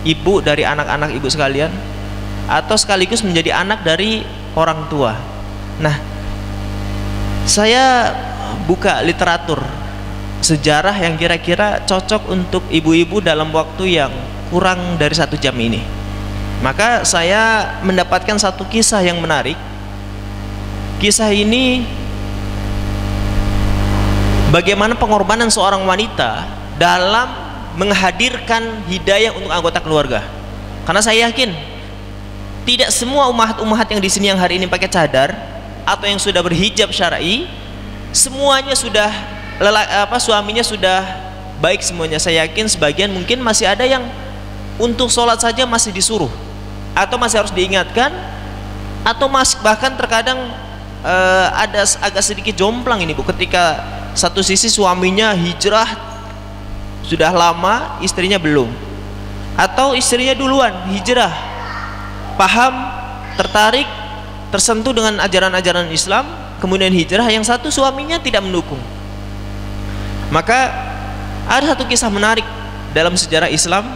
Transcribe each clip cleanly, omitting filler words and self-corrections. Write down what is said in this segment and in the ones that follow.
ibu dari anak-anak ibu sekalian, atau sekaligus menjadi anak dari orang tua. Nah, saya buka literatur sejarah yang kira-kira cocok untuk ibu-ibu dalam waktu yang kurang dari 1 jam ini. Maka saya mendapatkan satu kisah yang menarik. Kisah ini bagaimana pengorbanan seorang wanita dalam menghadirkan hidayah untuk anggota keluarga. Karena saya yakin tidak semua ummahat-ummahat yang di sini yang hari ini pakai cadar atau yang sudah berhijab syar'i, semuanya sudah suaminya sudah baik semuanya. Saya yakin sebagian mungkin masih ada yang untuk sholat saja masih disuruh, atau masih harus diingatkan, atau bahkan terkadang ada agak sedikit jomplang ini Bu, ketika satu sisi suaminya hijrah sudah lama, istrinya belum, atau istrinya duluan hijrah, paham, tertarik, tersentuh dengan ajaran-ajaran Islam, kemudian hijrah, yang satu suaminya tidak mendukung. Maka ada satu kisah menarik dalam sejarah Islam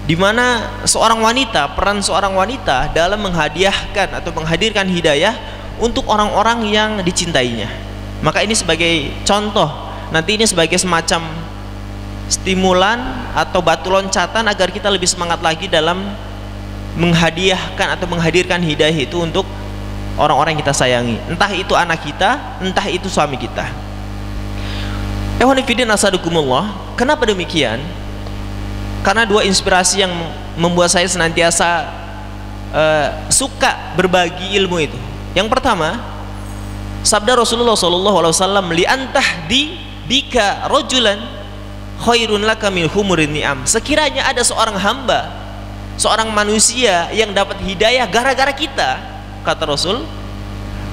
di mana seorang wanita, peran seorang wanita dalam menghadiahkan atau menghadirkan hidayah untuk orang-orang yang dicintainya. Maka ini sebagai contoh, nanti ini sebagai semacam stimulan atau batu loncatan agar kita lebih semangat lagi dalam menghadiahkan atau menghadirkan hidayah itu untuk orang-orang yang kita sayangi, entah itu anak kita, entah itu suami kita. Ehwanifidin asadukumullah. Kenapa demikian? Karena dua inspirasi yang membuat saya senantiasa suka berbagi ilmu itu. Yang pertama, sabda Rasulullah SAW, li antahdi bika rojulan khairun laka min humurin ni'am. Sekiranya ada seorang hamba, seorang manusia yang dapat hidayah gara-gara kita, kata Rasul,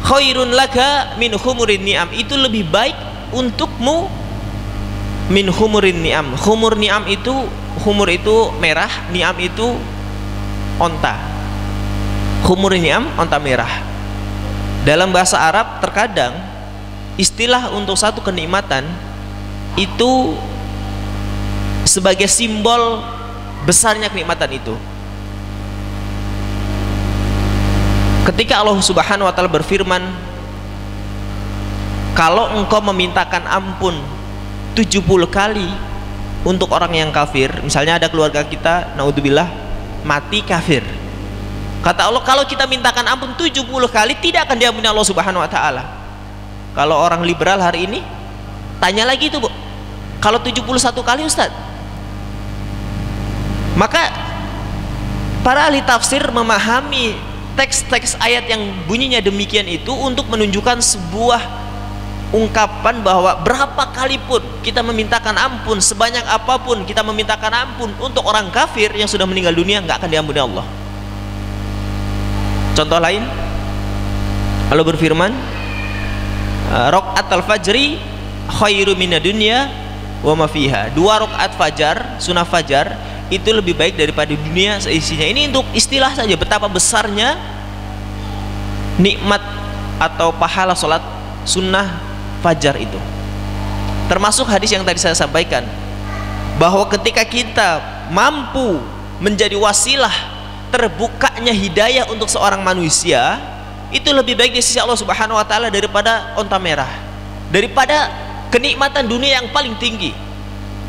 khairun laka min humurin ni'am, itu lebih baik untukmu min humurin ni'am. Humur ni'am itu, humur itu merah, ni'am itu onta. Humur ni'am, onta merah. Dalam bahasa Arab terkadang istilah untuk satu kenikmatan itu sebagai simbol besarnya kenikmatan itu. Ketika Allah Subhanahu wa Ta'ala berfirman, kalau engkau memintakan ampun 70 kali untuk orang yang kafir, misalnya ada keluarga kita, naudzubillah, mati kafir, kata Allah, kalau kita mintakan ampun 70 kali tidak akan diampuni Allah Subhanahu wa Ta'ala. Kalau orang liberal hari ini tanya lagi itu Bu, kalau 71 kali Ustaz. Maka para ahli tafsir memahami teks-teks ayat yang bunyinya demikian itu untuk menunjukkan sebuah ungkapan bahwa berapa kali pun kita memintakan ampun, sebanyak apapun kita memintakan ampun untuk orang kafir yang sudah meninggal dunia, nggak akan diampuni Allah. Contoh lain, Allah berfirman, rakaat al-fajri khairu minad dunya wa ma fiha. 2 rakaat fajar, sunnah fajar, itu lebih baik daripada dunia seisinya. Ini untuk istilah saja betapa besarnya nikmat atau pahala sholat sunnah fajar itu. Termasuk hadis yang tadi saya sampaikan, bahwa ketika kita mampu menjadi wasilah terbukanya hidayah untuk seorang manusia, itu lebih baik di sisi Allah Subhanahu wa Ta'ala daripada onta merah, daripada kenikmatan dunia yang paling tinggi.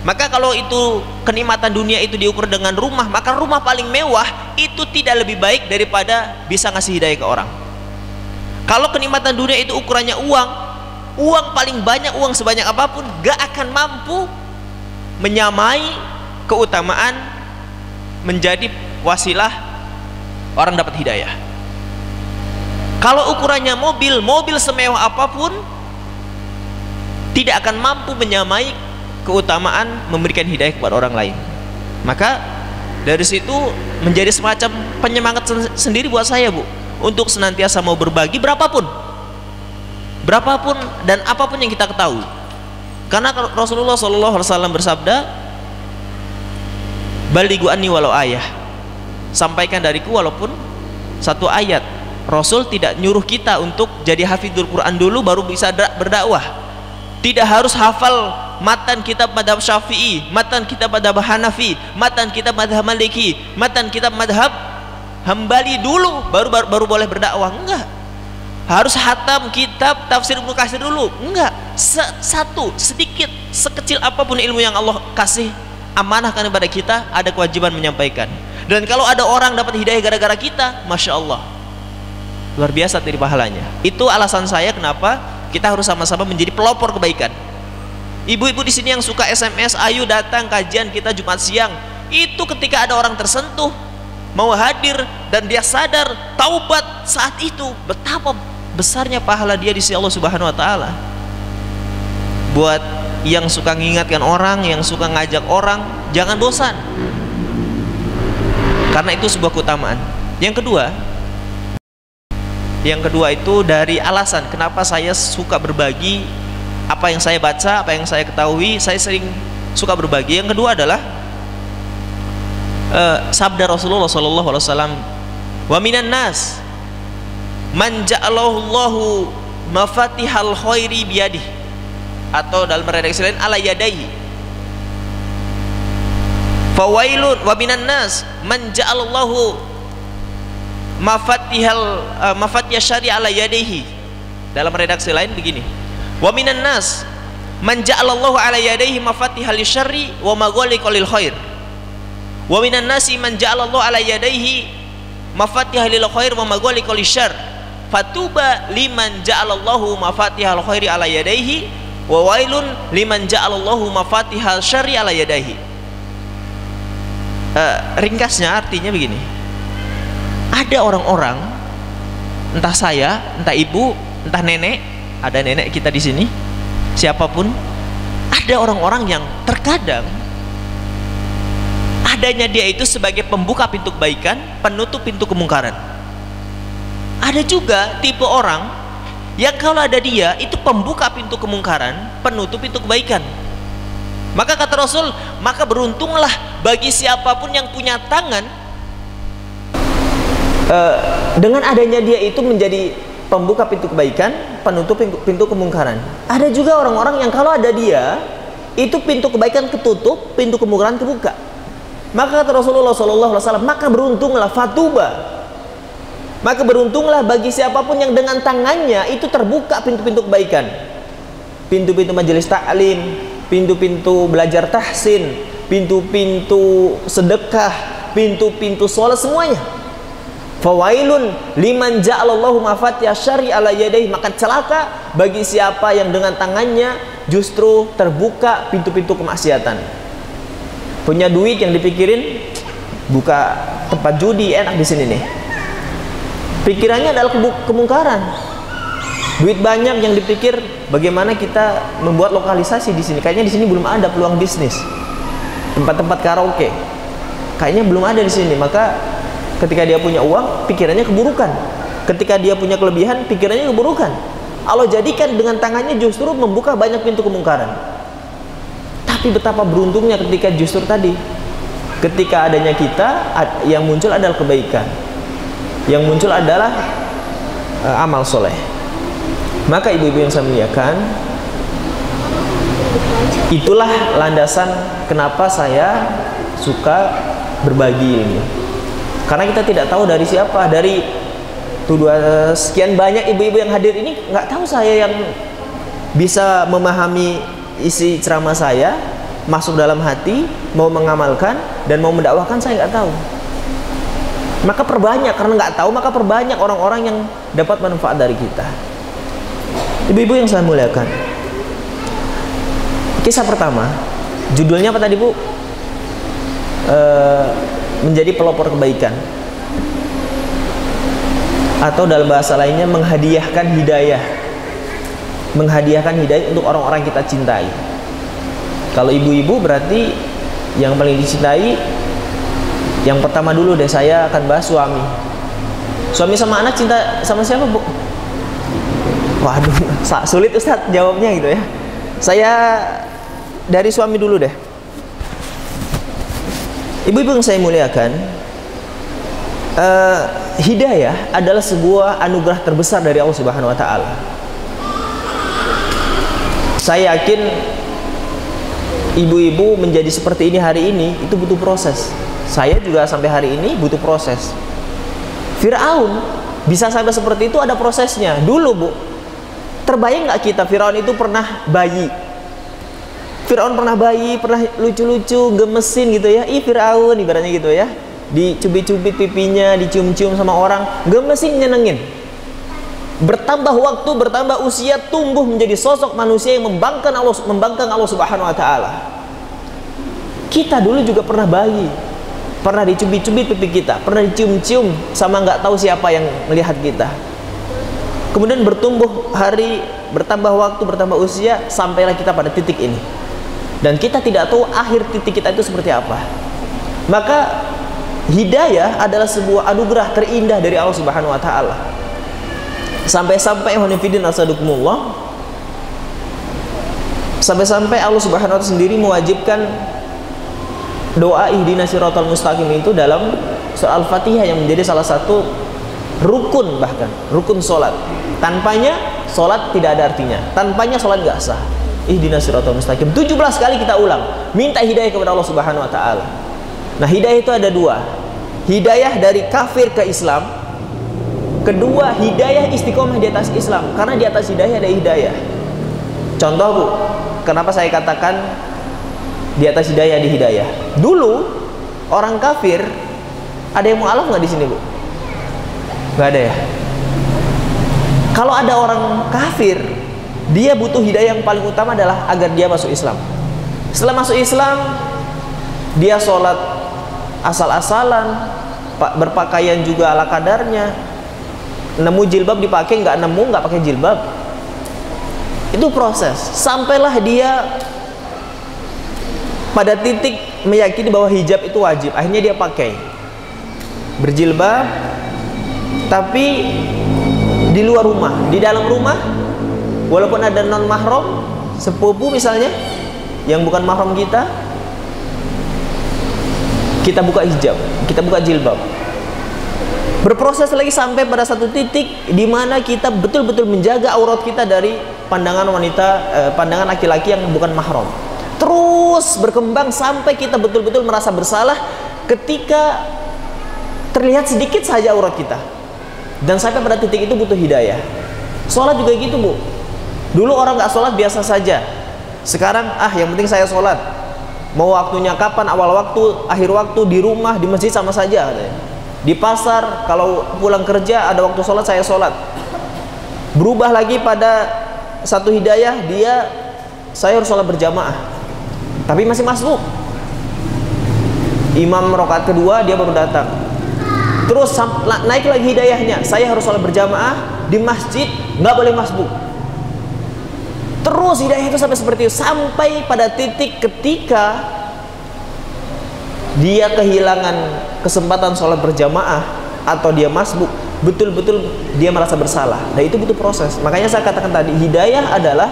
Maka kalau itu kenikmatan dunia itu diukur dengan rumah, maka rumah paling mewah itu tidak lebih baik daripada bisa ngasih hidayah ke orang. Kalau kenikmatan dunia itu ukurannya uang, uang paling banyak, uang sebanyak apapun gak akan mampu menyamai keutamaan menjadi wasilah orang dapat hidayah. Kalau ukurannya mobil, mobil semewah apapun tidak akan mampu menyamai keutamaan memberikan hidayah kepada orang lain. Maka dari situ menjadi semacam penyemangat sendiri buat saya Bu, untuk senantiasa mau berbagi berapapun dan apapun yang kita ketahui. Karena Rasulullah SAW bersabda, balighu anni walau ayah, sampaikan dariku walaupun satu ayat. Rasul tidak nyuruh kita untuk jadi hafidul Quran dulu baru bisa berdakwah. Tidak harus hafal matan kitab madhab Syafi'i, matan kitab madhab Hanafi, matan kitab madhab Maliki, matan kitab madhab Hambali dulu baru boleh berdakwah. Enggak, harus hatam kitab tafsir Ibnu Katsir dulu. Enggak, satu sedikit sekecil apapun ilmu yang Allah kasih amanahkan kepada kita, ada kewajiban menyampaikan. Dan kalau ada orang dapat hidayah gara-gara kita, masya Allah, luar biasa dari pahalanya. Itu alasan saya kenapa kita harus sama-sama menjadi pelopor kebaikan. Ibu-ibu di sini yang suka SMS, ayo datang kajian kita Jumat siang, itu ketika ada orang tersentuh mau hadir dan dia sadar taubat saat itu, betapa besarnya pahala dia di sisi Allah Subhanahu wa taala. Buat yang suka mengingatkan orang, yang suka ngajak orang, jangan bosan, karena itu sebuah keutamaan. Yang kedua itu dari alasan kenapa saya suka berbagi apa yang saya baca, apa yang saya ketahui, saya sering suka berbagi. Yang kedua adalah sabda Rasulullah SAW, wa minan nas man ja'alallahu mafatihal khairi biyadih, atau dalam redaksi lain ala yadaihi. Fawailun wa minan nas man ja'alallahu mafatihah syari ala yadaihi. Dalam redaksi lain begini, wa minan nas man ja'alallahu ala yadaihi mafatihal syarri wa maghaliqal khair. Wa minan nasi man ja'alallahu ala yadayhi mafatihal khair wa maghaliqal syarr. Fatuba liman ja'alallahu mafatihal khairi ala yadayhi wa wailun liman ja'alallahu mafatihal syarri ala yadayhi. Ringkasnya artinya begini. Ada orang-orang, entah saya, entah ibu, entah nenek, ada nenek kita di sini, siapapun, ada orang-orang yang terkadang adanya dia itu sebagai pembuka pintu kebaikan, penutup pintu kemungkaran. Ada juga tipe orang yang kalau ada dia itu pembuka pintu kemungkaran, penutup pintu kebaikan. Maka kata Rasul, maka beruntunglah bagi siapapun yang punya tangan dengan adanya dia itu menjadi pembuka pintu kebaikan, penutup pintu kemungkaran. Ada juga orang-orang yang kalau ada dia itu pintu kebaikan ketutup, pintu kemungkaran kebuka. Maka kata Rasulullah SAW, maka beruntunglah fatuba, maka beruntunglah bagi siapapun yang dengan tangannya itu terbuka pintu-pintu kebaikan, pintu-pintu majelis taklim, pintu-pintu belajar tahsin, pintu-pintu sedekah, pintu-pintu sholat, semuanya. Fawailun liman ja'alallahu mafatihah syarri ala yadayhi, maka celaka bagi siapa yang dengan tangannya justru terbuka pintu-pintu kemaksiatan. Punya duit yang dipikirin buka tempat judi enak di sini nih, pikirannya adalah kemungkaran. Duit banyak yang dipikir bagaimana kita membuat lokalisasi di sini. Kayaknya di sini belum ada peluang bisnis, tempat-tempat karaoke kayaknya belum ada di sini. Maka ketika dia punya uang, pikirannya keburukan. Ketika dia punya kelebihan, pikirannya keburukan. Allah jadikan dengan tangannya justru membuka banyak pintu kemungkaran. Tapi betapa beruntungnya ketika justru tadi, ketika adanya kita, yang muncul adalah kebaikan, yang muncul adalah amal soleh. Maka ibu-ibu yang saya muliakan, itulah landasan kenapa saya suka berbagi ilmu. Karena kita tidak tahu dari siapa, dari sekian banyak ibu-ibu yang hadir ini, nggak tahu saya yang bisa memahami isi ceramah saya, masuk dalam hati, mau mengamalkan dan mau mendakwahkan, saya nggak tahu. Maka perbanyak, karena nggak tahu maka perbanyak orang-orang yang dapat manfaat dari kita. Ibu-ibu yang saya muliakan, kisah pertama, judulnya apa tadi Bu? Menjadi pelopor kebaikan, atau dalam bahasa lainnya menghadiahkan hidayah. Menghadiahkan hidayah untuk orang-orang kita cintai. Kalau ibu-ibu berarti yang paling dicintai, yang pertama dulu deh saya akan bahas suami. Suami sama anak cinta sama siapa Bu? Waduh, sulit Ustaz jawabnya gitu ya. Saya dari suami dulu deh. Ibu-ibu yang saya muliakan, hidayah adalah sebuah anugerah terbesar dari Allah Subhanahu wa taala. Saya yakin ibu-ibu menjadi seperti ini hari ini, itu butuh proses. Saya juga sampai hari ini butuh proses. Fir'aun bisa sampai seperti itu, ada prosesnya. Dulu Bu, terbayang nggak kita Fir'aun itu pernah bayi? Fir'aun pernah bayi, pernah lucu-lucu, gemesin gitu ya. Ih Fir'aun ibaratnya gitu ya. Dicubit-cubit pipinya, dicium-cium sama orang, gemesin, nyenengin. Bertambah waktu, bertambah usia, tumbuh menjadi sosok manusia yang membangkang Allah Subhanahu wa taala. Kita dulu juga pernah bayi, pernah dicubit-cubit pipi kita, pernah dicium-cium sama nggak tahu siapa yang melihat kita. Kemudian bertumbuh hari, bertambah waktu, bertambah usia, sampailah kita pada titik ini. Dan kita tidak tahu akhir titik kita itu seperti apa. Maka hidayah adalah sebuah anugerah terindah dari Allah Subhanahu wa taala. Sampai-sampai sampai Allah Subhanahu wa taala sendiri mewajibkan doa ihdinas siratal mustaqim itu dalam surah Al-Fatihah, yang menjadi salah satu rukun, bahkan rukun solat. Tanpanya solat tidak ada artinya, tanpanya solat gak sah. Ihdinas siratal mustaqim 17 kali kita ulang, minta hidayah kepada Allah Subhanahu wa taala. Nah, hidayah itu ada dua. Hidayah dari kafir ke Islam. Kedua, hidayah istiqomah di atas Islam. Karena di atas hidayah ada hidayah. Contoh Bu, kenapa saya katakan di atas hidayah di hidayah? Dulu orang kafir, ada yang mu'alaf nggak di sini Bu? Nggak ada ya. Kalau ada orang kafir, dia butuh hidayah yang paling utama adalah agar dia masuk Islam. Setelah masuk Islam, dia sholat asal-asalan, berpakaian juga ala kadarnya. Nemu jilbab dipakai, nggak nemu nggak pakai jilbab. Itu proses. Sampailah dia pada titik meyakini bahwa hijab itu wajib. Akhirnya dia pakai berjilbab, tapi di luar rumah. Di dalam rumah, walaupun ada non mahram, sepupu misalnya yang bukan mahram kita buka hijab, kita buka jilbab. Berproses lagi sampai pada satu titik di mana kita betul-betul menjaga aurat kita dari pandangan wanita, pandangan laki-laki yang bukan mahram. Terus berkembang sampai kita betul-betul merasa bersalah ketika terlihat sedikit saja aurat kita. Dan sampai pada titik itu butuh hidayah. Sholat juga gitu Bu. Dulu orang nggak sholat biasa saja. Sekarang yang penting saya sholat. Mau waktunya kapan, awal waktu, akhir waktu, di rumah, di masjid sama saja katanya. Di pasar, kalau pulang kerja ada waktu sholat, saya sholat. Berubah lagi pada satu hidayah, saya harus sholat berjamaah, tapi masih masbuk. Imam rakaat kedua dia baru datang. Terus naik lagi hidayahnya, saya harus sholat berjamaah di masjid, nggak boleh masbuk. Terus hidayah itu sampai seperti itu, sampai pada titik ketika dia kehilangan kesempatan sholat berjamaah atau dia masbuk, betul-betul dia merasa bersalah. Nah, itu butuh proses. Makanya saya katakan tadi, hidayah adalah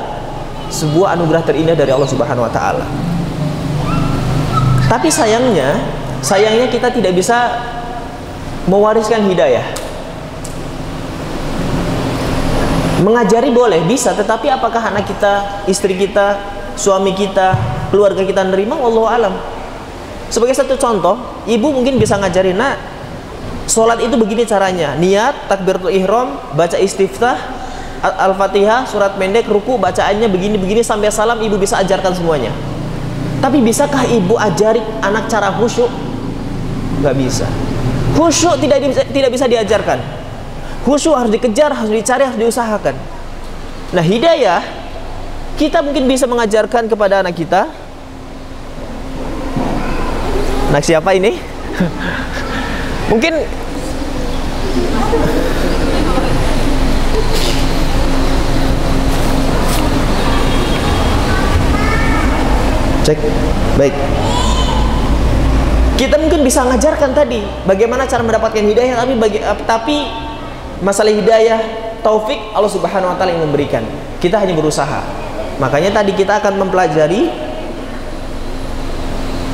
sebuah anugerah terindah dari Allah Subhanahu wa taala. Tapi sayangnya kita tidak bisa mewariskan hidayah. Mengajari boleh, bisa, tetapi apakah anak kita, istri kita, suami kita, keluarga kita nerima? Wallahu alam. Sebagai satu contoh, ibu mungkin bisa ngajarin, nak, sholat itu begini caranya. Niat, takbiratul ihram, baca istiftah, Al-Fatihah, surat pendek, ruku, bacaannya begini-begini sampai salam, ibu bisa ajarkan semuanya. Tapi bisakah ibu ajari anak cara khusyuk? Gak bisa. Khusyuk tidak bisa diajarkan. Khusyuk harus dikejar, harus dicari, harus diusahakan. Nah, hidayah kita mungkin bisa mengajarkan kepada anak kita. Anak siapa ini? Mungkin cek. Baik. Kita mungkin bisa mengajarkan tadi bagaimana cara mendapatkan hidayah, tapi masalah hidayah, taufik Allah Subhanahu wa taala yang memberikan. Kita hanya berusaha. Makanya tadi kita akan mempelajari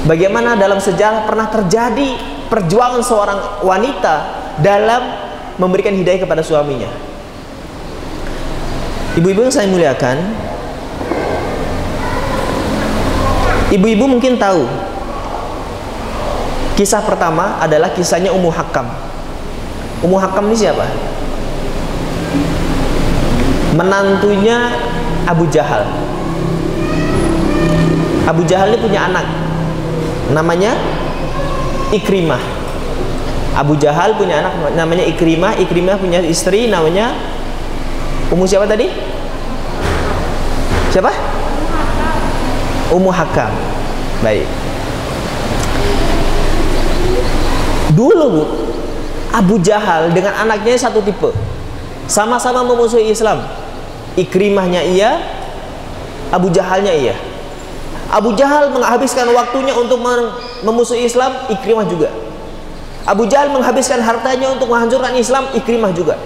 bagaimana dalam sejarah pernah terjadi perjuangan seorang wanita dalam memberikan hidayah kepada suaminya. Ibu-ibu yang saya muliakan, Ibu-ibu mungkin tahu, kisah pertama adalah kisahnya Ummu Hakam. Ummu Hakam ini siapa? Menantunya Abu Jahal. Abu Jahal ini punya anak namanya Ikrimah. Abu Jahal punya anak namanya Ikrimah. Ikrimah punya istri namanya Ummu siapa tadi? Siapa? Ummu Hakam. Baik. Dulu Bu, Abu Jahal dengan anaknya satu tipe, sama-sama memusuhi Islam. Ikrimahnya iya, Abu Jahalnya iya. Abu Jahal menghabiskan waktunya untuk memusuhi Islam, Ikrimah juga. Abu Jahal menghabiskan hartanya untuk menghancurkan Islam, Ikrimah juga.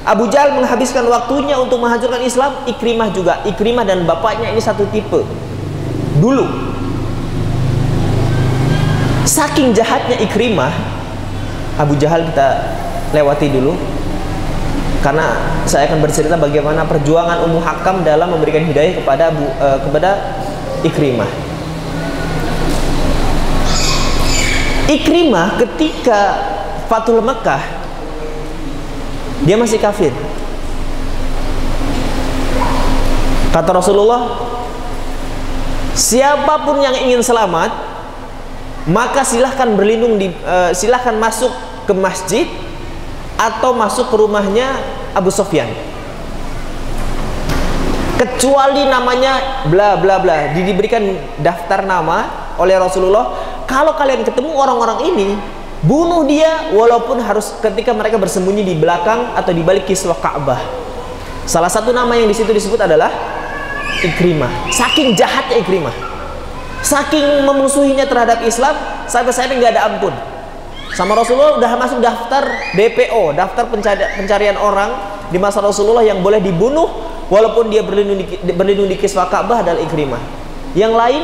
Abu Jahal menghabiskan waktunya untuk menghancurkan Islam, Ikrimah juga. Ikrimah dan bapaknya ini satu tipe. Dulu, saking jahatnya Ikrimah, Abu Jahal kita lewati dulu, karena saya akan bercerita bagaimana perjuangan Ummu Hakam dalam memberikan hidayah kepada Ikrimah. Ikrimah ketika Fathul Mekah, dia masih kafir. Kata Rasulullah, siapapun yang ingin selamat, maka silahkan berlindung silahkan masuk ke masjid atau masuk ke rumahnya Abu Sufyan, kecuali namanya bla bla bla. Diberikan daftar nama oleh Rasulullah. Kalau kalian ketemu orang-orang ini, bunuh dia, walaupun harus ketika mereka bersembunyi di belakang atau di balik kiswah Ka'bah. Salah satu nama yang di situ disebut adalah Ikrimah. Saking jahatnya Ikrimah, saking memusuhinya terhadap Islam, sampai nggak ada ampun. Sama Rasulullah udah masuk daftar DPO, daftar pencarian orang di masa Rasulullah yang boleh dibunuh walaupun dia berlindung di kiswah Ka'bah adalah Ikrimah. Yang lain,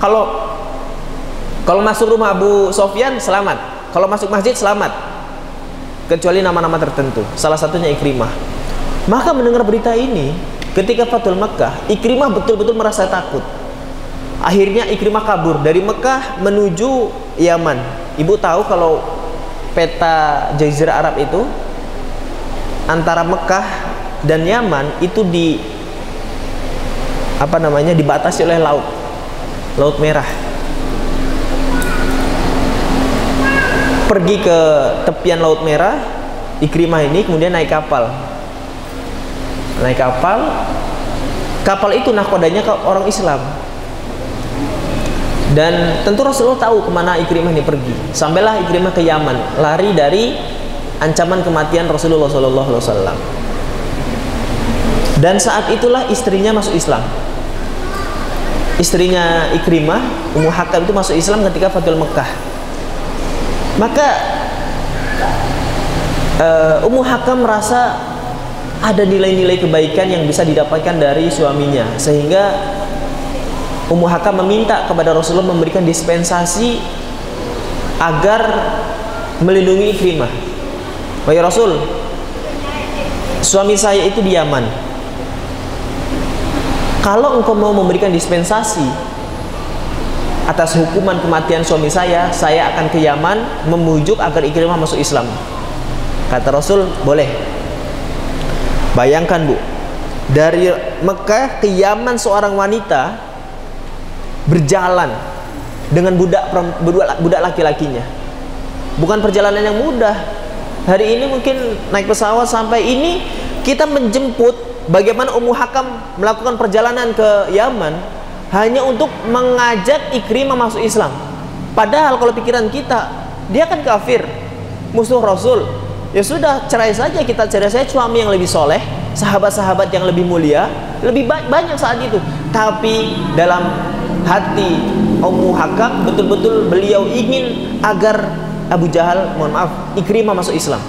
kalau masuk rumah Abu Sufyan selamat, kalau masuk masjid selamat, kecuali nama-nama tertentu. Salah satunya Ikrimah. Maka mendengar berita ini, ketika Fathul Mekah, Ikrimah betul-betul merasa takut. Akhirnya Ikrimah kabur dari Mekah menuju Yaman. Ibu tahu kalau peta Jazirah Arab itu antara Mekah dan Yaman itu dibatasi oleh Laut Merah. Pergi ke tepian Laut Merah, Ikrimah ini kemudian naik kapal. Kapal itu nahkodanya ke orang Islam. Dan tentu Rasulullah tahu kemana Ikrimah ini pergi. Sampailah Ikrimah ke Yaman, lari dari ancaman kematian Rasulullah SAW. Dan saat itulah istrinya masuk Islam. Istrinya Ikrimah, Ummu Hakam itu masuk Islam ketika Fathul Mekah. Maka Ummu Hakam merasa ada nilai-nilai kebaikan yang bisa didapatkan dari suaminya, sehingga Ummu Hakam meminta kepada Rasulullah memberikan dispensasi agar melindungi Ikrimah. Wahai Rasul, suami saya itu di Yaman. Kalau engkau mau memberikan dispensasi atas hukuman kematian suami saya akan ke Yaman memujuk agar Ikrimah masuk Islam. Kata Rasul, boleh. Bayangkan Bu, dari Mekah ke Yaman seorang wanita berjalan dengan budak laki-lakinya. Bukan perjalanan yang mudah. Hari ini mungkin naik pesawat sampai ini, kita menjemput bagaimana Ummu Hakam melakukan perjalanan ke Yaman hanya untuk mengajak Ikrimah masuk Islam. Padahal kalau pikiran kita, dia kan kafir, musuh Rasul. Ya sudah, cerai saja, kita cerai saja, suami yang lebih soleh, sahabat-sahabat yang lebih mulia, lebih banyak saat itu. Tapi dalam hati Ummu Hakam betul-betul beliau ingin agar Ikrimah masuk Islam.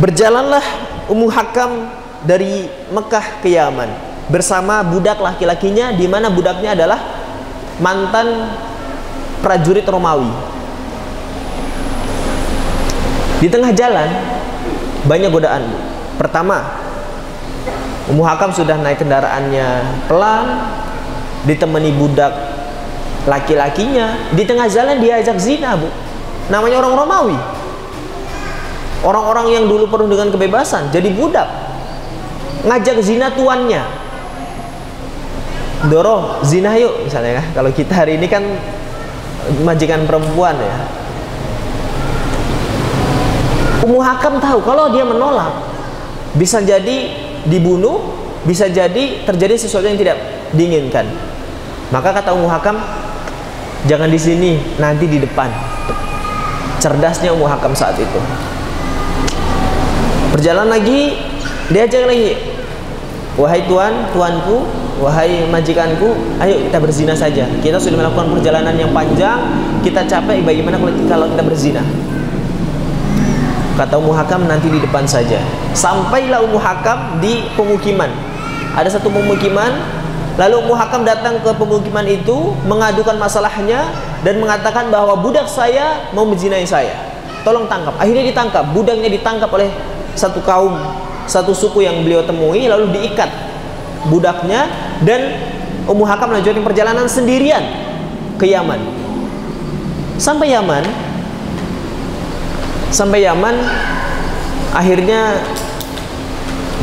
Berjalanlah Ummu Hakam dari Mekah ke Yaman bersama budak laki-lakinya, di mana budaknya adalah mantan prajurit Romawi. Di tengah jalan banyak godaan. Pertama, Ummu Hakam sudah naik kendaraannya pelan, ditemani budak laki-lakinya, di tengah jalan diajak zina, Bu. Namanya orang Romawi. Orang-orang yang dulu penuh dengan kebebasan jadi budak, ngajak zina tuannya. Doro, zina yuk misalnya, kalau kita hari ini kan majikan perempuan ya. Ummu Hakam tahu kalau dia menolak bisa jadi dibunuh, bisa jadi terjadi sesuatu yang tidak diinginkan. Maka kata Ummu Hakam, jangan di sini, nanti di depan. Cerdasnya Ummu Hakam saat itu. Berjalan lagi, diajak lagi, wahai tuan, tuanku, wahai majikanku, ayo kita berzina saja. Kita sudah melakukan perjalanan yang panjang, kita capek, bagaimana kalau kita berzina? Kata Ummu Hakam, nanti di depan saja. Sampailah Ummu Hakam di pemukiman. Ada satu pemukiman, lalu Ummu Hakam datang ke pemukiman itu, mengadukan masalahnya dan mengatakan bahwa budak saya mau menzinai saya. Tolong tangkap. Akhirnya ditangkap. Budaknya ditangkap oleh satu kaum, satu suku yang beliau temui, lalu diikat budaknya, dan Ummu Hakam melanjutkan perjalanan sendirian ke Yaman. Sampai Yaman, akhirnya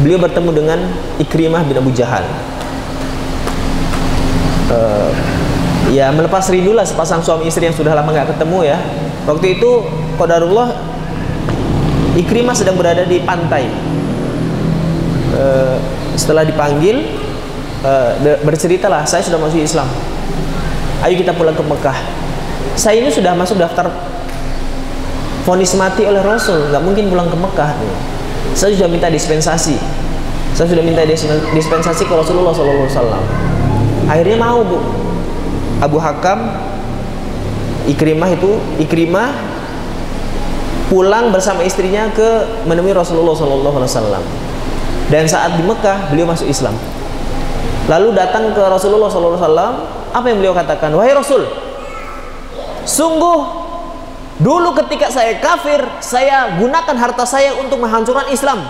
beliau bertemu dengan Ikrimah bin Abu Jahal. Ya melepas rindulah sepasang suami istri yang sudah lama nggak ketemu ya. Waktu itu qadarullah Ikrimah sedang berada di pantai. Setelah dipanggil, berceritalah, saya sudah masuk Islam, ayo kita pulang ke Mekah. Saya ini sudah masuk daftar vonis mati oleh Rasul, nggak mungkin pulang ke Mekah. Saya sudah minta dispensasi, ke Rasulullah SAW. Akhirnya mau, Bu. Abu Hakam, Ikrimah pulang bersama istrinya ke menemui Rasulullah SAW. Dan saat di Mekah beliau masuk Islam. Lalu datang ke Rasulullah SAW. Apa yang beliau katakan? Wahai Rasul, sungguh dulu ketika saya kafir, saya gunakan harta saya untuk menghancurkan Islam.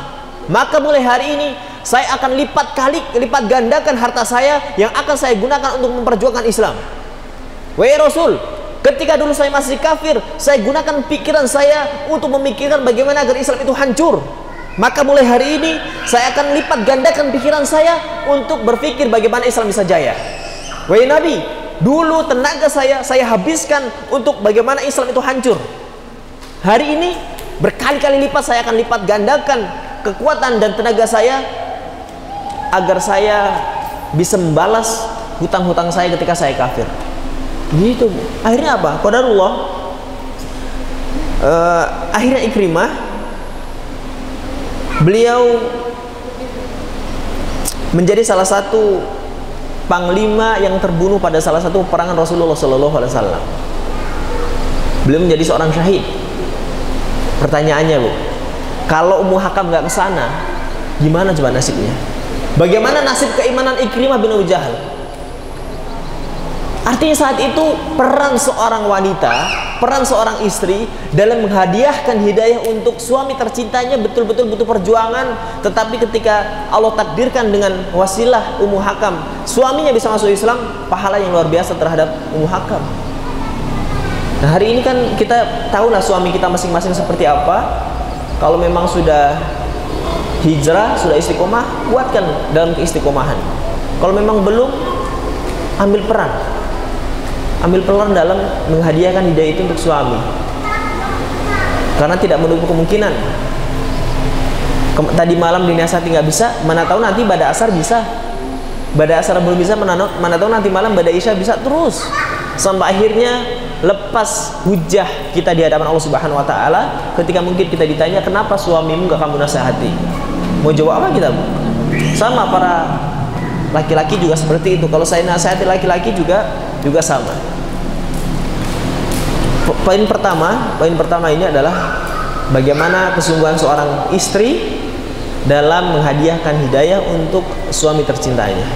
Maka mulai hari ini saya akan lipat gandakan harta saya yang akan saya gunakan untuk memperjuangkan Islam. Wahai Rasul, ketika dulu saya masih kafir, saya gunakan pikiran saya untuk memikirkan bagaimana agar Islam itu hancur. Maka mulai hari ini saya akan lipat gandakan pikiran saya untuk berpikir bagaimana Islam bisa jaya. Wahai Nabi, dulu tenaga saya habiskan untuk bagaimana Islam itu hancur. Hari ini berkali-kali lipat saya akan lipat gandakan kekuatan dan tenaga saya agar saya bisa membalas hutang-hutang saya ketika saya kafir. Gitu. Akhirnya apa? Qadarullah, akhirnya Ikrimah, beliau menjadi salah satu panglima yang terbunuh pada salah satu peperangan Rasulullah SAW. Beliau menjadi seorang syahid. Pertanyaannya, Bu, kalau Ummu Hakam nggak kesana, gimana coba nasibnya? Bagaimana nasib keimanan Ikrimah bin Abu Jahal? Artinya saat itu peran seorang wanita, peran seorang istri dalam menghadiahkan hidayah untuk suami tercintanya betul-betul butuh perjuangan. Tetapi ketika Allah takdirkan dengan wasilah Ummu Hakam, suaminya bisa masuk Islam, pahala yang luar biasa terhadap Ummu Hakam. Nah, hari ini kan kita tahulah suami kita masing-masing seperti apa. Kalau memang sudah hijrah, sudah istiqomah, kuatkan dalam keistiqomahan. Kalau memang belum, ambil peran dalam menghadiahkan hidayah itu untuk suami, karena tidak menutup kemungkinan. Tadi malam dinasihati nggak bisa, mana tahu nanti pada asar bisa, pada asar belum bisa, mana tahu nanti malam pada isya bisa, terus sampai akhirnya lepas hujah kita di hadapan Allah Subhanahu Wa Taala. Ketika mungkin kita ditanya, kenapa suamimu nggak kamu nasihati, mau jawab apa kita? Sama para laki-laki juga seperti itu. Kalau saya nasihati laki-laki juga sama. Poin pertama ini adalah bagaimana kesungguhan seorang istri dalam menghadiahkan hidayah untuk suami tercintanya.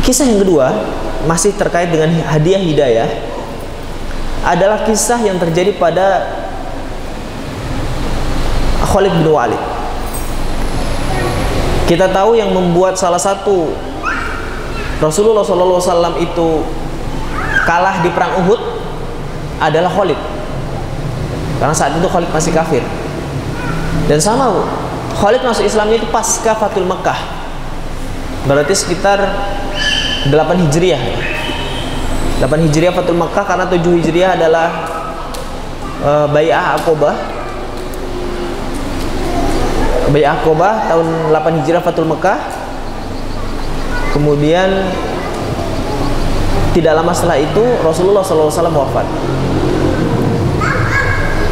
Kisah yang kedua masih terkait dengan hadiah hidayah adalah kisah yang terjadi pada Khalid bin Walid. Kita tahu yang membuat salah satu Rasulullah SAW itu kalah di perang Uhud adalah Khalid, karena saat itu Khalid masih kafir. Dan sama Bu, Khalid masuk Islamnya itu pasca Fathul Mekah, berarti sekitar 8 Hijriah ya. 8 Hijriah Fathul Mekah, karena 7 Hijriah adalah Bai'ah Aqobah. Bai'ah Aqobah tahun 8 Hijriah Fathul Mekah. Kemudian tidak lama setelah itu Rasulullah SAW wafat.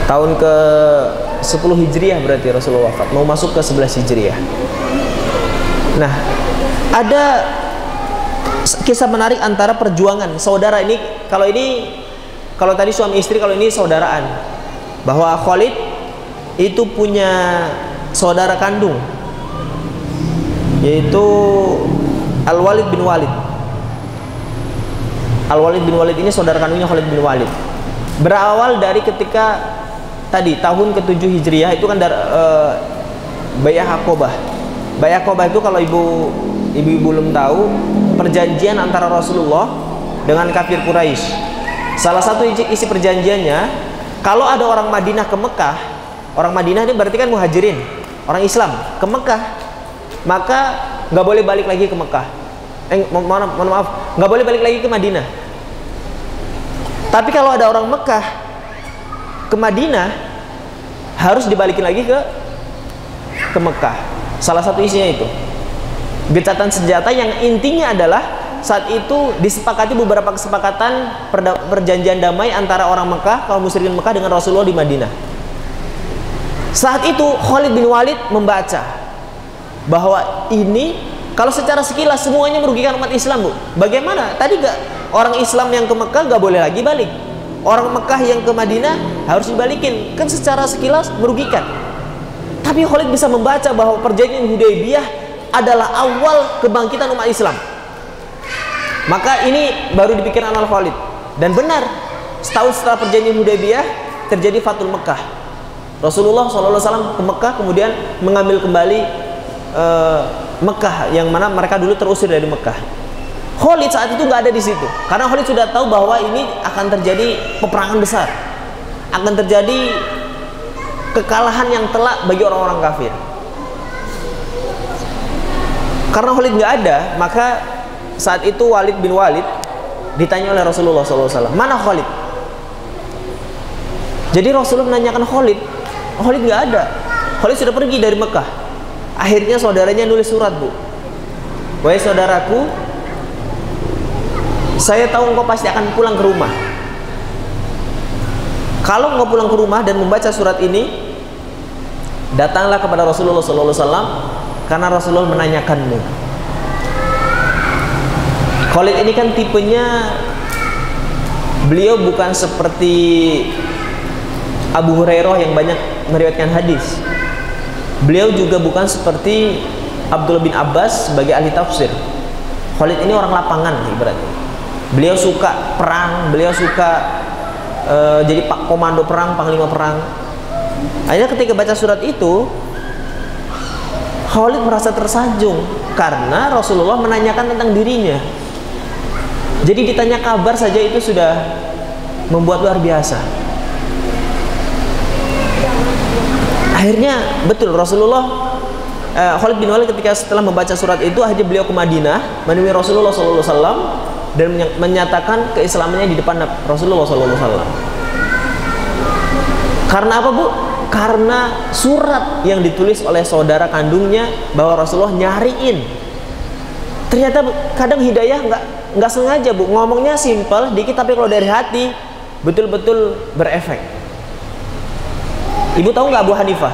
Tahun ke 10 Hijriah berarti Rasulullah wafat, mau masuk ke 11 Hijriah. Nah, ada kisah menarik antara perjuangan saudara ini. Kalau tadi suami istri, kalau ini saudaraan. Bahwa Khalid itu punya saudara kandung, yaitu Al-Walid bin Walid. Al-Walid bin Walid ini saudara kandungnya Khalid bin Walid. Berawal dari ketika tadi tahun ke-7 Hijriah itu kan Bai'ah Aqobah. Bai'ah Aqobah itu kalau ibu belum tahu, perjanjian antara Rasulullah dengan kafir Quraisy. Salah satu isi perjanjiannya, kalau ada orang Madinah ke Mekah, orang Madinah ini berarti kan muhajirin, orang Islam ke Mekah, maka nggak boleh balik lagi ke Mekah. Mohon maaf, nggak boleh balik lagi ke Madinah. Tapi kalau ada orang Mekah ke Madinah, harus dibalikin lagi ke Mekah. Salah satu isinya itu gencatan senjata, yang intinya adalah saat itu disepakati beberapa kesepakatan perjanjian damai antara orang Mekah, kaum musyrikin Mekah dengan Rasulullah di Madinah. Saat itu Khalid bin Walid membaca bahwa ini kalau secara sekilas semuanya merugikan umat Islam Bu. Bagaimana? Tadi orang Islam yang ke Mekah gak boleh lagi balik, orang Mekah yang ke Madinah harus dibalikin, kan secara sekilas merugikan. Tapi Khalid bisa membaca bahwa perjanjian Hudaybiyah adalah awal kebangkitan umat Islam. Maka ini baru dipikirkan oleh Khalid. Dan benar, setahun setelah perjanjian Hudaybiyah terjadi Fathul Mekah. Rasulullah SAW ke Mekah, kemudian mengambil kembali Mekah, yang mana mereka dulu terusir dari Mekah. Khalid saat itu nggak ada di situ, karena Khalid sudah tahu bahwa ini akan terjadi peperangan besar, akan terjadi kekalahan yang telak bagi orang-orang kafir. Karena Khalid nggak ada, maka saat itu Walid bin Walid ditanya oleh Rasulullah SAW, mana Khalid? Jadi Rasulullah menanyakan Khalid, Khalid nggak ada, Khalid sudah pergi dari Mekah. Akhirnya saudaranya nulis surat Bu, wahai saudaraku, saya tahu engkau pasti akan pulang ke rumah. Kalau engkau pulang ke rumah dan membaca surat ini, datanglah kepada Rasulullah SAW, karena Rasulullah menanyakanmu. Khalid ini kan tipenya, beliau bukan seperti Abu Hurairah yang banyak meriwayatkan hadis. Beliau juga bukan seperti Abdullah bin Abbas sebagai ahli tafsir. Khalid ini orang lapangan ibaratnya. Beliau suka perang, beliau suka jadi pak komando perang, panglima perang. Akhirnya ketika baca surat itu, Khalid merasa tersanjung karena Rasulullah menanyakan tentang dirinya. Jadi ditanya kabar saja itu sudah membuat luar biasa. Akhirnya betul Rasulullah, Khalid bin Walid ketika setelah membaca surat itu, akhirnya beliau ke Madinah menemui Rasulullah SAW dan menyatakan keislamannya di depan Rasulullah SAW. Karena apa Bu? Karena surat yang ditulis oleh saudara kandungnya bahwa Rasulullah nyariin. Ternyata kadang hidayah nggak sengaja Bu, ngomongnya simpel dikit, tapi kalau dari hati betul-betul berefek. Ibu tahu nggak Abu Hanifah?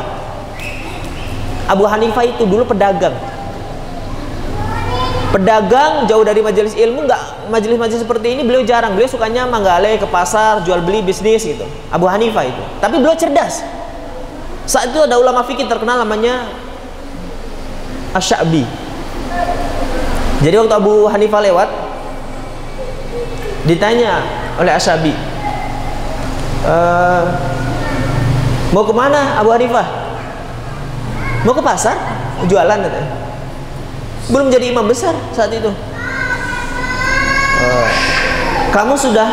Abu Hanifah itu dulu pedagang. Pedagang jauh dari majelis ilmu, nggak majelis-majelis seperti ini beliau jarang. Beliau sukanya manggale ke pasar, jual beli, bisnis gitu. Abu Hanifah itu. Tapi beliau cerdas. Saat itu ada ulama fikih terkenal namanya Asy-Sya'bi. Jadi waktu Abu Hanifah lewat, ditanya oleh Asy-Sya'bi, mau kemana Abu Hanifah? Mau ke pasar? Jualan katanya. Belum jadi imam besar saat itu. kamu sudah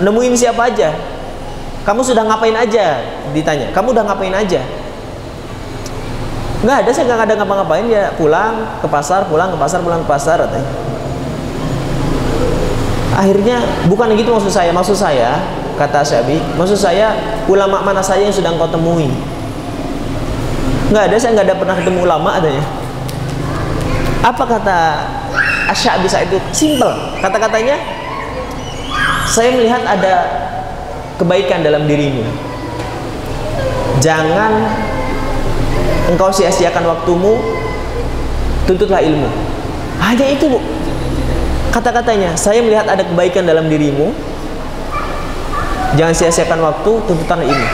nemuin siapa aja? Kamu sudah ngapain aja? Ditanya, kamu udah ngapain aja? Nggak ada, saya nggak ada ngapa-ngapain, ya pulang ke pasar, pulang ke pasar, pulang ke pasar katanya. Akhirnya bukan gitu maksud saya, kata Syabi, maksud saya ulama mana saja yang sudah engkau temui? Nggak ada, saya nggak ada pernah ketemu ulama katanya. Apa kata Syabi saat itu? Simple, kata-katanya, saya melihat ada kebaikan dalam dirimu. Jangan engkau sia-siakan waktumu, tuntutlah ilmu. Hanya itu, Bu. Kata-katanya, saya melihat ada kebaikan dalam dirimu, jangan sia-siakan waktu, tuntutlah ilmu.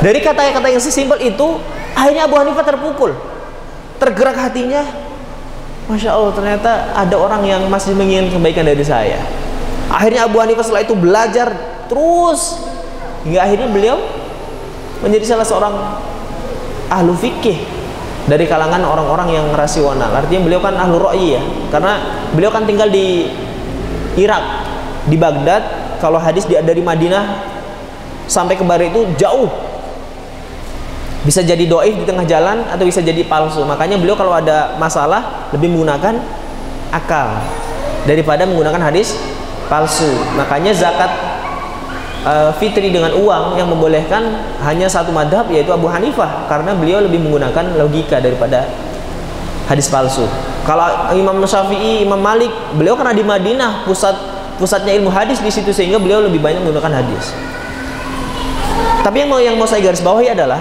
Dari kata-kata yang sesimpel itu, akhirnya Abu Hanifah terpukul, tergerak hatinya. Masya Allah, ternyata ada orang yang masih menginginkan kebaikan dari saya. Akhirnya Abu Hanifah setelah itu belajar terus, hingga akhirnya beliau menjadi salah seorang ahlu fikih dari kalangan orang-orang yang rasional. Artinya beliau kan ahlu ra'yi ya, karena beliau kan tinggal di Irak, di Baghdad. Kalau hadis dari Madinah sampai ke Barat itu jauh, bisa jadi doif di tengah jalan atau bisa jadi palsu. Makanya beliau kalau ada masalah lebih menggunakan akal daripada menggunakan hadis palsu. Makanya zakat fitri dengan uang yang membolehkan hanya satu madhab, yaitu Abu Hanifah, karena beliau lebih menggunakan logika daripada hadis palsu. Kalau Imam Syafi'i, Imam Malik, beliau karena di Madinah pusatnya ilmu hadis di situ, sehingga beliau lebih banyak menggunakan hadis. Tapi yang mau saya garis bawahi adalah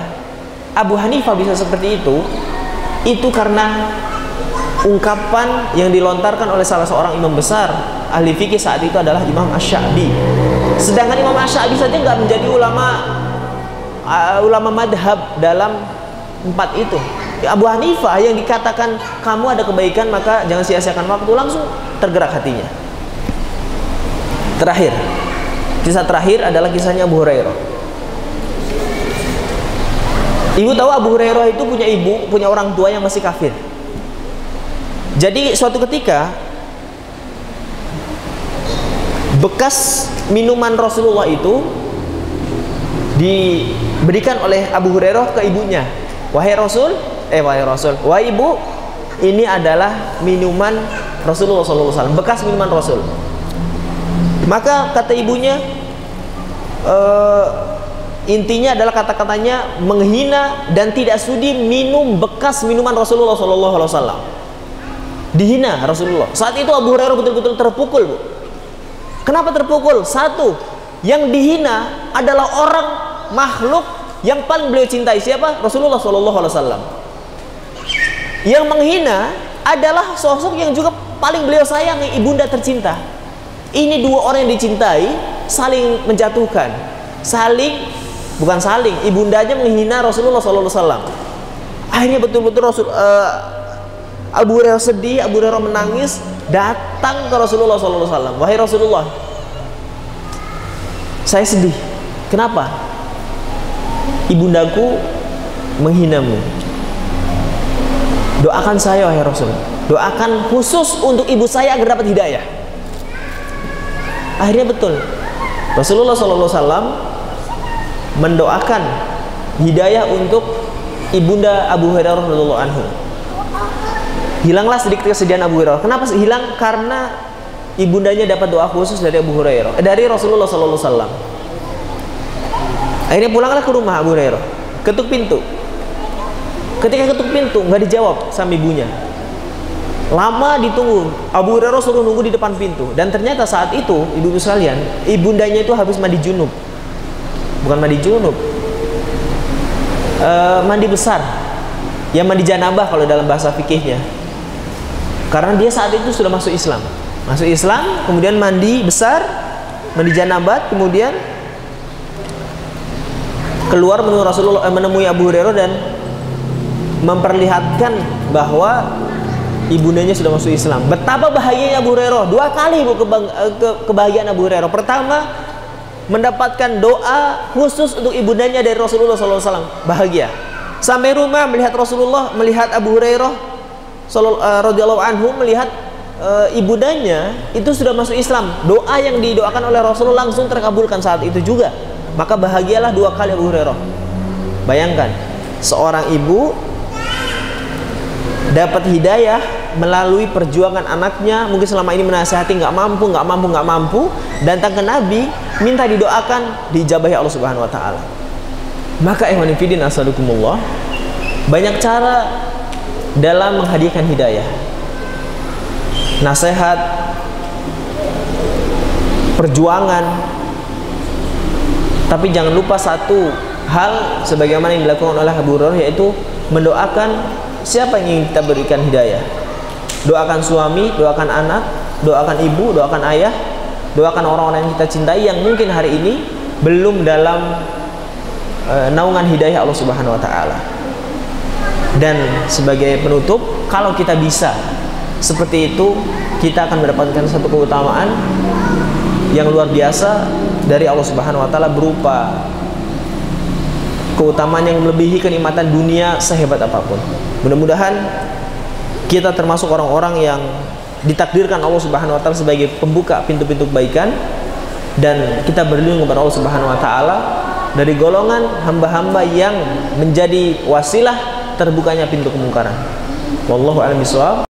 Abu Hanifah bisa seperti itu karena ungkapan yang dilontarkan oleh salah seorang imam besar ahli fikih saat itu adalah Imam Asy-Sya'bi. Sedangkan Imam Asy-Sya'bi saja nggak menjadi ulama madhab dalam 4 itu. Abu Hanifah yang dikatakan kamu ada kebaikan maka jangan sia-siakan waktu, langsung tergerak hatinya. Terakhir, kisah terakhir adalah kisahnya Abu Hurairah. Ibu tahu Abu Hurairah itu punya orang tua yang masih kafir. Jadi suatu ketika bekas minuman Rasulullah itu diberikan oleh Abu Hurairah ke ibunya. Wahai ibu, ini adalah minuman Rasulullah SAW, bekas minuman Rasul. Maka kata ibunya, intinya adalah kata-katanya menghina dan tidak sudi minum bekas minuman Rasulullah SAW. Dihina Rasulullah. Saat itu Abu Hurairah betul-betul terpukul, Bu. Kenapa terpukul? Satu, yang dihina adalah orang makhluk yang paling beliau cintai. Siapa? Rasulullah SAW. Yang menghina adalah sosok yang juga paling beliau sayangi, ibunda tercinta. Ini dua orang yang dicintai saling menjatuhkan, ibundanya menghina Rasulullah SAW. Akhirnya betul-betul Abu Hurairah sedih, Abu Hurairah menangis, datang ke Rasulullah SAW. Wahai Rasulullah, saya sedih. Kenapa? Ibundaku menghinamu. Doakan saya wahai Rasul. Doakan khusus untuk ibu saya agar dapat hidayah. Akhirnya betul, Rasulullah SAW mendoakan hidayah untuk ibunda Abu Hurairah radhiyallahu anhu. Hilanglah sedikit kesedihan Abu Hurairah. Kenapa hilang? Karena ibundanya dapat doa khusus dari Abu Hurairah, dari Rasulullah SAW. Akhirnya pulanglah ke rumah Abu Hurairah, ketuk pintu. Ketika ketuk pintu nggak dijawab sama ibunya. Lama ditunggu, Abu Hurairah suruh nunggu di depan pintu. Dan ternyata saat itu, ibu-ibu sekalian, ibundanya itu habis mandi junub. Bukan mandi junub, mandi besar, ya mandi janabah kalau dalam bahasa fikihnya. Karena dia saat itu sudah masuk Islam, kemudian mandi besar, mandi janabah, kemudian keluar menemui Abu Hurairah dan memperlihatkan bahwa ibundanya sudah masuk Islam. Betapa bahagianya Abu Hurairah. 2 kali kebahagiaan Abu Hurairah. Pertama, mendapatkan doa khusus untuk ibundanya dari Rasulullah SAW. Bahagia. Sampai rumah melihat Rasulullah, melihat Abu Hurairah radhiyallahu anhu, melihat ibundanya itu sudah masuk Islam, doa yang didoakan oleh Rasulullah langsung terkabulkan saat itu juga. Maka bahagialah 2 kali Abu Hurairah. Bayangkan, seorang ibu dapat hidayah melalui perjuangan anaknya, mungkin selama ini menasihati nggak mampu, datang ke Nabi minta didoakan, diijabahi Allah Subhanahu wa taala. Maka ikhwan fillah asadukumullah, banyak cara dalam menghadiahkan hidayah. Nasihat, perjuangan, tapi jangan lupa satu hal sebagaimana yang dilakukan oleh Abu Hurairah, yaitu mendoakan siapa yang ingin kita berikan hidayah. Doakan suami, doakan anak, doakan ibu, doakan ayah, doakan orang-orang yang kita cintai yang mungkin hari ini belum dalam naungan hidayah Allah Subhanahu wa taala. Dan sebagai penutup, kalau kita bisa seperti itu, kita akan mendapatkan satu keutamaan yang luar biasa dari Allah Subhanahu wa taala, berupa keutamaan yang melebihi kenikmatan dunia sehebat apapun. Mudah-mudahan kita termasuk orang-orang yang ditakdirkan Allah Subhanahu wa taala sebagai pembuka pintu-pintu kebaikan, dan kita berlindung kepada Allah Subhanahu wa taala dari golongan hamba-hamba yang menjadi wasilah terbukanya pintu kemungkaran. Wallahu a'lam bishawab.